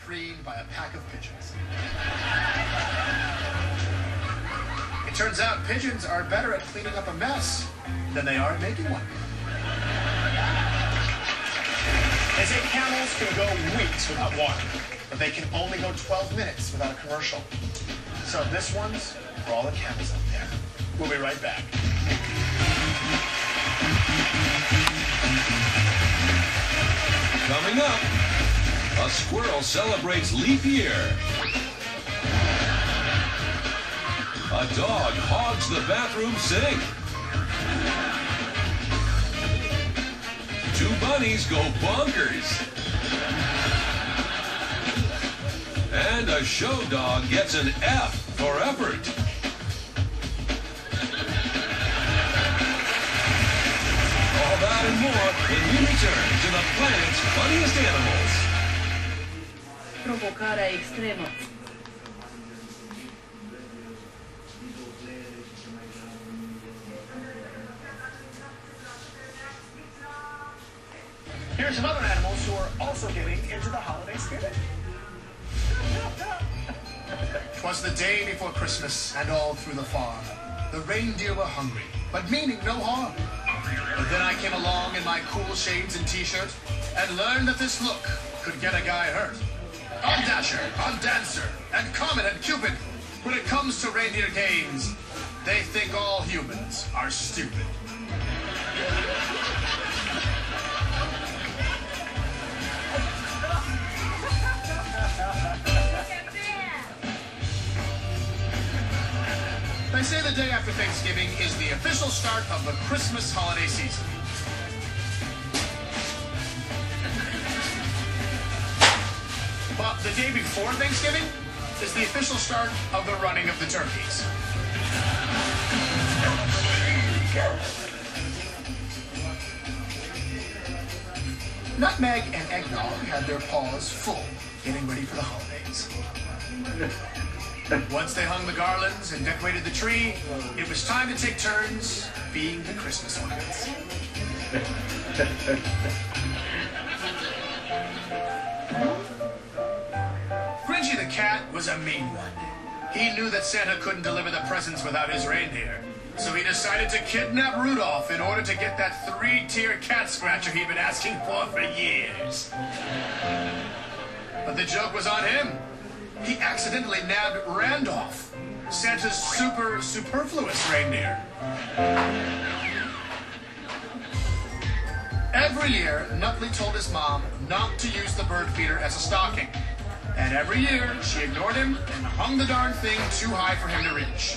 freed by a pack of pigeons. It turns out pigeons are better at cleaning up a mess than they are at making one. They say camels can go weeks without water, but they can only go 12 minutes without a commercial. So this one's for all the camels out there. We'll be right back. Coming up, a squirrel celebrates leap year. A dog hogs the bathroom sink. Two bunnies go bonkers. And a show dog gets an F for effort. All that and more when we return to the planet's funniest animals. Provocar a extremo. Here's some other animals who are also getting into the holiday spirit. 'Twas the day before Christmas, and all through the farm the reindeer were hungry, but meaning no harm. But then I came along in my cool shades and t-shirt and learned that this look could get a guy hurt. I'm Dasher, I'm Dancer, and Comet and Cupid. When it comes to reindeer games, they think all humans are stupid. They say the day after Thanksgiving is the official start of the Christmas holiday season. But the day before Thanksgiving is the official start of the running of the turkeys. Nutmeg and eggnog had their paws full, getting ready for the holidays. Once they hung the garlands and decorated the tree, it was time to take turns being the Christmas ornaments. Grinchy the cat was a mean one. He knew that Santa couldn't deliver the presents without his reindeer, so he decided to kidnap Rudolph in order to get that 3-tier cat scratcher he'd been asking for years. But the joke was on him. He accidentally nabbed Randolph, Santa's superfluous reindeer. Every year, Nutley told his mom not to use the bird feeder as a stocking. And every year, she ignored him and hung the darn thing too high for him to reach.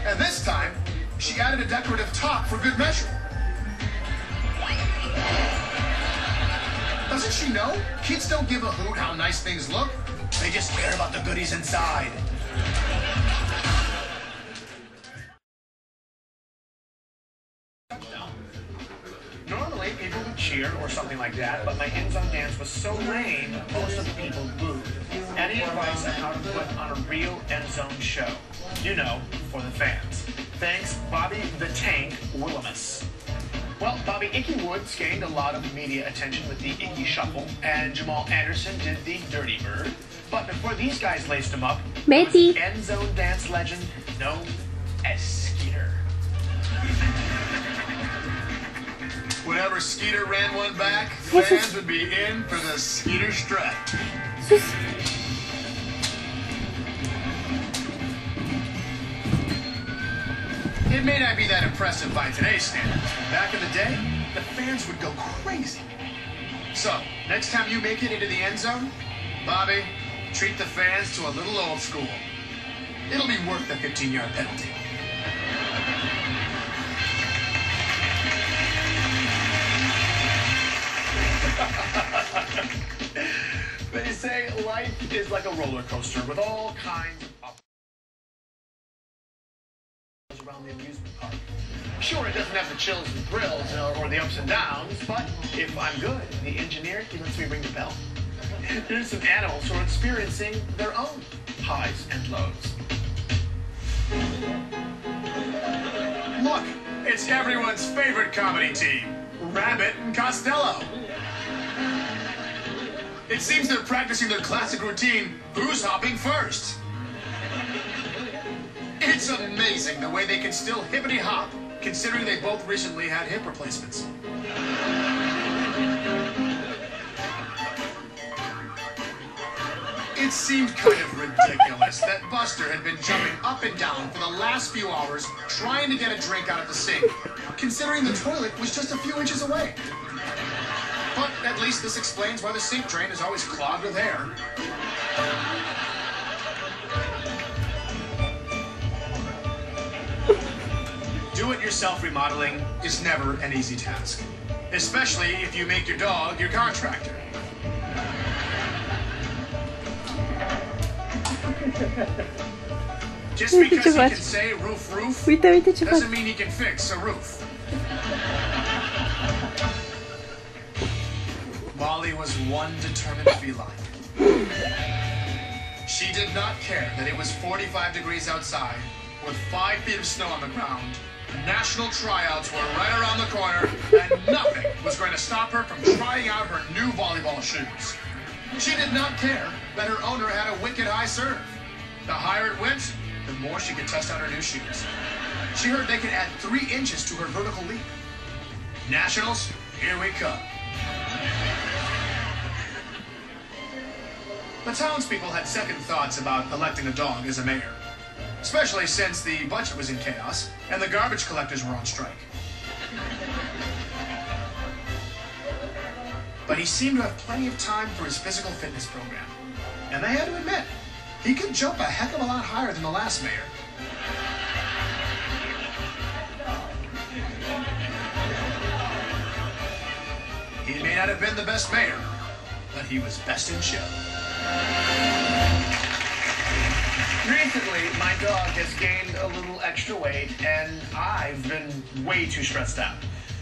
And this time, she added a decorative top for good measure. Doesn't she know? Kids don't give a hoot how nice things look. They just care about the goodies inside. Normally, people would cheer or something like that, but my end zone dance was so lame, most of the people booed. Any advice on how to put on a real end zone show? You know, for the fans. Thanks, Bobby the Tank Willimus. Well, Bobby Icky Woods gained a lot of media attention with the Icky Shuffle, and Jamal Anderson did the Dirty Bird. But before these guys laced him up, Betty, was end zone dance legend known as Skeeter. Whenever Skeeter ran one back, fans would be in for the Skeeter strut. It may not be that impressive by today's standards. Back in the day, the fans would go crazy. So, next time you make it into the end zone, Bobby, treat the fans to a little old school. It'll be worth the 15-yard penalty. They say life is like a roller coaster with all kinds of ups around the amusement park. Sure, it doesn't have the chills and thrills or the ups and downs, but if I'm good, the engineer, he lets me ring the bell. There's some animals who are experiencing their own highs and lows. Look, it's everyone's favorite comedy team, Rabbit and Costello. It seems they're practicing their classic routine, booze hopping first. It's amazing the way they can still hippity hop, considering they both recently had hip replacements. It seemed kind of ridiculous that Buster had been jumping up and down for the last few hours trying to get a drink out of the sink, considering the toilet was just a few inches away. But at least this explains why the sink drain is always clogged with hair. Do-it-yourself remodeling is never an easy task, especially if you make your dog your contractor. Just because he can say roof, roof, doesn't mean he can fix a roof. Molly was one determined feline. She did not care that it was 45 degrees outside, with 5 feet of snow on the ground. National tryouts were right around the corner, and nothing was going to stop her from trying out her new volleyball shoes. She did not care that her owner had a wicked high serve. The higher it went, the more she could test out her new shoes. She heard they could add 3 inches to her vertical leap. Nationals, here we come. The townspeople had second thoughts about electing a dog as a mayor, especially since the budget was in chaos and the garbage collectors were on strike. But he seemed to have plenty of time for his physical fitness program. And they had to admit, he could jump a heck of a lot higher than the last mayor. He may not have been the best mayor, but he was best in show. Recently, my dog has gained a little extra weight, and I've been way too stressed out.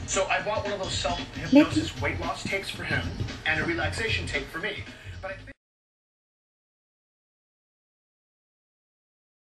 So I bought one of those self-hypnosis weight loss tapes for him and a relaxation tape for me. But I think